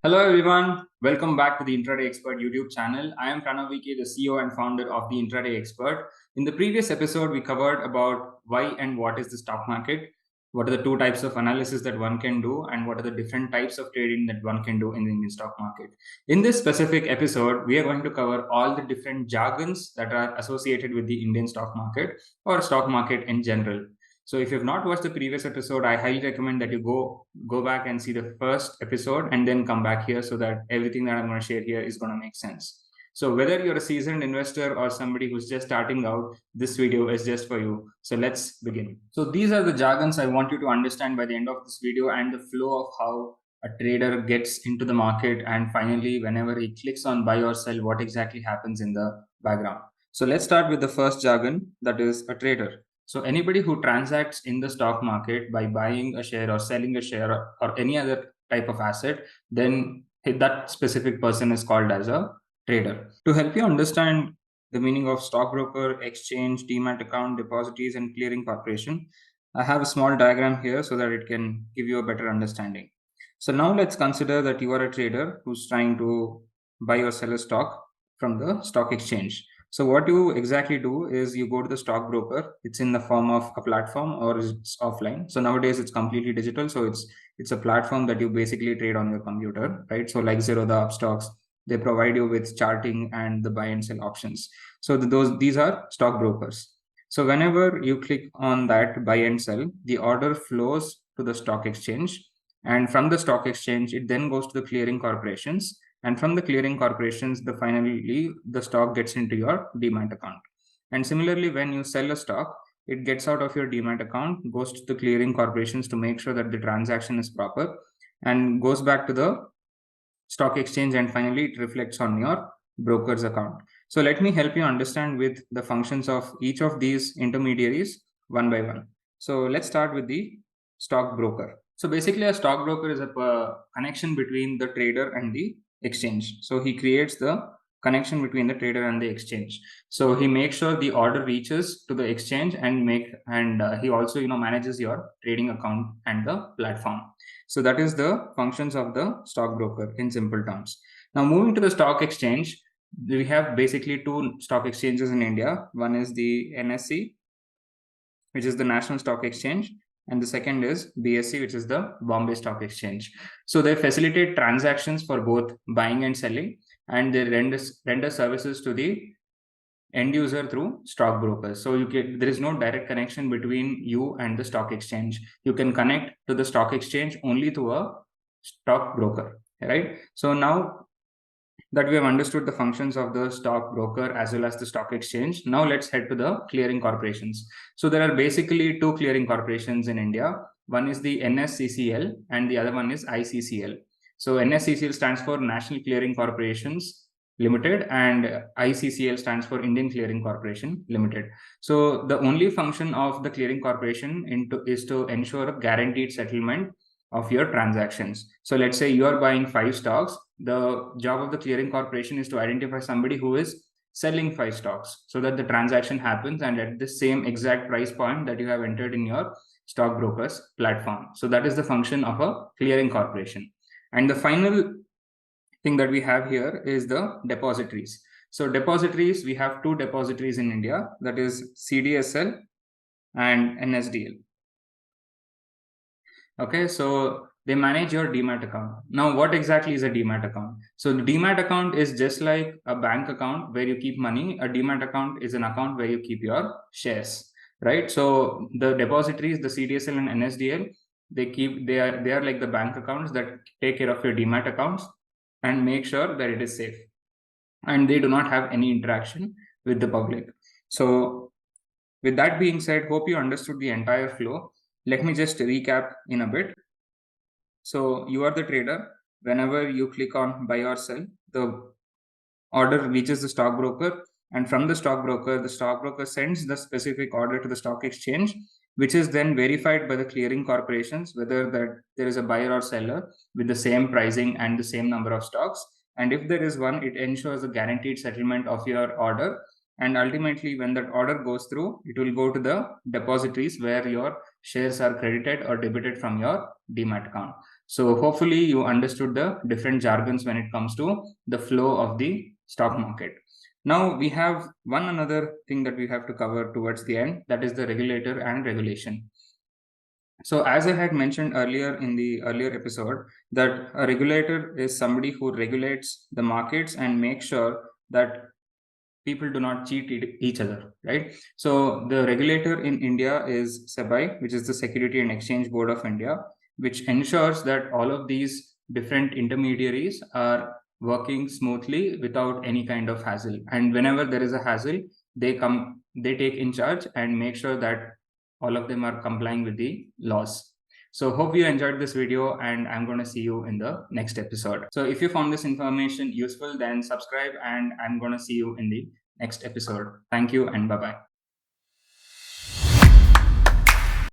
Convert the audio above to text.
Hello everyone, welcome back to the Intraday Expert YouTube channel. I am Pranav VK, the CEO and founder of the Intraday Expert. In the previous episode, we covered about why and what is the stock market, what are the two types of analysis that one can do, and what are the different types of trading that one can do in the Indian stock market. In this specific episode, we are going to cover all the different jargons that are associated with the Indian stock market or stock market in general. So if you've not watched the previous episode, I highly recommend that you go back and see the first episode and then come back here so that everything that I'm going to share here is going to make sense. So whether you're a seasoned investor or somebody who's just starting out, this video is just for you. So let's begin. So these are the jargons I want you to understand by the end of this video and the flow of how a trader gets into the market, and finally whenever he clicks on buy or sell, what exactly happens in the background. So let's start with the first jargon, that is a trader. So anybody who transacts in the stock market by buying a share or selling a share or any other type of asset, then that specific person is called as a trader. To help you understand the meaning of stockbroker, exchange, demat account, depositories, and clearing corporation, I have a small diagram here so that it can give you a better understanding. So now let's consider that you are a trader who's trying to buy or sell a stock from the stock exchange. So what you exactly do is you go to the stockbroker. It's in the form of a platform or it's offline. So nowadays it's completely digital. So it's a platform that you basically trade on your computer, right? So like Zerodha Upstocks, they provide you with charting and the buy and sell options. So these are stockbrokers. So whenever you click on that buy and sell, the order flows to the stock exchange, and from the stock exchange it then goes to the clearing corporations, and from the clearing corporations finally the stock gets into your demat account. And similarly, when you sell a stock, it gets out of your demat account, goes to the clearing corporations to make sure that the transaction is proper, and goes back to the stock exchange, and finally it reflects on your broker's account. So let me help you understand with the functions of each of these intermediaries one by one. So let's start with the stockbroker. So basically a stockbroker is a connection between the trader and the exchange. So he creates the connection between the trader and the exchange. So he makes sure the order reaches to the exchange and he also manages your trading account and the platform. So that is the functions of the stockbroker in simple terms. Now moving to the stock exchange, we have basically two stock exchanges in India. One is the NSE, which is the National Stock Exchange, and the second is BSE, which is the Bombay Stock Exchange. So they facilitate transactions for both buying and selling, and they render services to the end user through stockbrokers. So there is no direct connection between you and the stock exchange. You can connect to the stock exchange only through a stockbroker, right? So now that we have understood the functions of the stockbroker as well as the stock exchange, now let's head to the clearing corporations. So there are basically two clearing corporations in India. One is the NSCCL and the other one is ICCL. So NSCCL stands for National Clearing Corporations Limited, and ICCL stands for Indian Clearing Corporation Limited. So the only function of the clearing corporation is to ensure a guaranteed settlement of your transactions. So let's say you are buying 5 stocks. The job of the clearing corporation is to identify somebody who is selling 5 stocks so that the transaction happens and at the same exact price point that you have entered in your stockbrokers platform. So that is the function of a clearing corporation. And the final thing that we have here is the depositories. So depositories, we have two depositories in India, that is CDSL and NSDL. Okay, so they manage your demat account. Now, what exactly is a demat account? So the demat account is just like a bank account where you keep money. A demat account is an account where you keep your shares, right? So the depositories, the CDSL and NSDL, they are like the bank accounts that take care of your demat accounts and make sure that it is safe, and they do not have any interaction with the public. So with that being said, hope you understood the entire flow. Let me just recap in a bit. So you are the trader. Whenever you click on buy or sell, the order reaches the stockbroker, and from the stockbroker sends the specific order to the stock exchange, which is then verified by the clearing corporations whether that there is a buyer or seller with the same pricing and the same number of stocks. And if there is one, it ensures a guaranteed settlement of your order. And ultimately, when that order goes through, it will go to the depositories where your shares are credited or debited from your demat account. So hopefully you understood the different jargons when it comes to the flow of the stock market. Now we have one another thing that we have to cover towards the end, that is the regulator and regulation. So as I had mentioned earlier in the earlier episode, that a regulator is somebody who regulates the markets and makes sure that people do not cheat each other, right? So the regulator in India is SEBI, which is the Security and Exchange Board of India, which ensures that all of these different intermediaries are working smoothly without any kind of hassle. And whenever there is a hassle, they take in charge and make sure that all of them are complying with the laws. So hope you enjoyed this video, and I'm going to see you in the next episode. So if you found this information useful, then subscribe, and I'm going to see you in the next episode. Thank you and bye-bye.